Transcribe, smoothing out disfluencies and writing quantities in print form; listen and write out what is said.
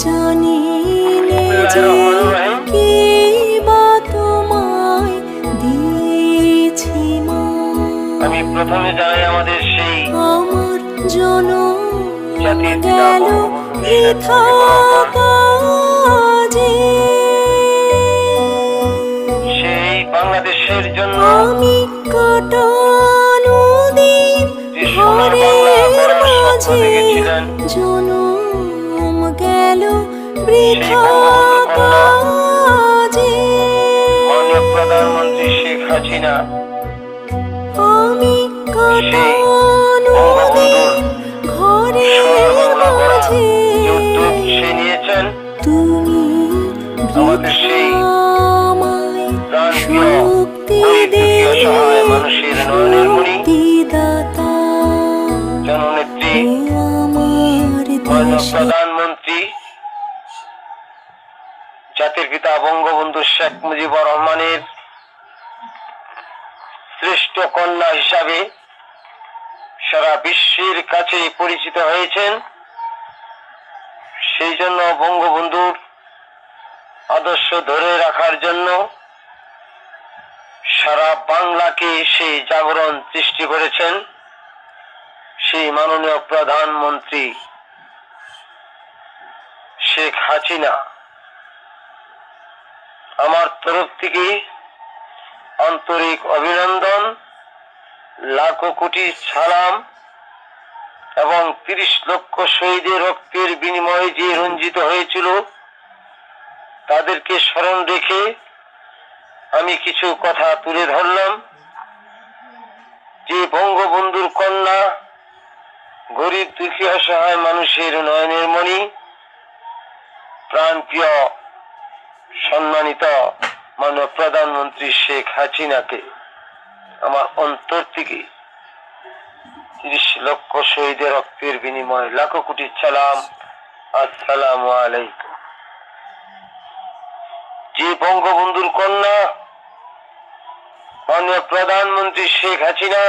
জানি নে যে কি বা তোমায় দিয়েছি মা। আমি প্রথমে জানাই আমাদের সেই আমার জনম জাতির গেল বৃথা কাজে। সেই বাংলাদেশের জন্য আমি কাটানো দিন যে সোনার বাংলা ঘরের গড়ার স্বপ্ন মাঝে, দেখেছিলেন, জনম গেল বৃথা বঙ্গবন্ধুর কন্যা কাজে। মাননীয় প্রধানমন্ত্রী শেখ হাসিনা আমি সেই কাটানো বঙ্গবন্ধুর দিন সোনার ঘরের বাংলা গড়ার মাঝে, যে উদ্যোগ সে নিয়েছেন, তুমি আমাদের সেই আমায় প্রাণপ্রিয় শক্তি গরিব দে, দুঃখী অসহায় মানুষের নয়নের মণি শক্তিদাতা জননেত্রী ও আমার মাননীয় দেশে। প্রধানমন্ত্রী জাতির পিতা বঙ্গবন্ধু শেখ মুজিবুর রহমানের শ্রেষ্ঠ কন্যা হিসাবে সারা বিশ্বের কাছে পরিচিত হয়েছেন। সেই জন্য বঙ্গবন্ধুর আদর্শ ধরে রাখার জন্য সারা বাংলাকে সেই জাগরণ সৃষ্টি করেছেন সেই মাননীয় প্রধানমন্ত্রী শেখ হাসিনা। আমার তরফ থেকে আন্তরিক অভিনন্দন, লাখো কোটি সালাম এবং ৩০ লক্ষ শহীদের রক্তের বিনিময়ে যে রঞ্জিত হয়েছিল তাদেরকে স্মরণ রেখে আমি কিছু কথা তুলে ধরলাম। যে বঙ্গবন্ধুর কন্যা গরিব দুঃখী অসহায় মানুষের নয়নের মণি প্রাণপ্রিয় সম্মানিত মাননীয় প্রধানমন্ত্রী শেখ হাসিনাকে আমার অন্তর থেকে ৩০ লক্ষ শহীদের রক্তের বিনিময়ে লাখো কোটি সালাম, আসসালামু আলাইকুম। যে বঙ্গবন্ধুর কন্যা মাননীয় প্রধানমন্ত্রী শেখ হাসিনা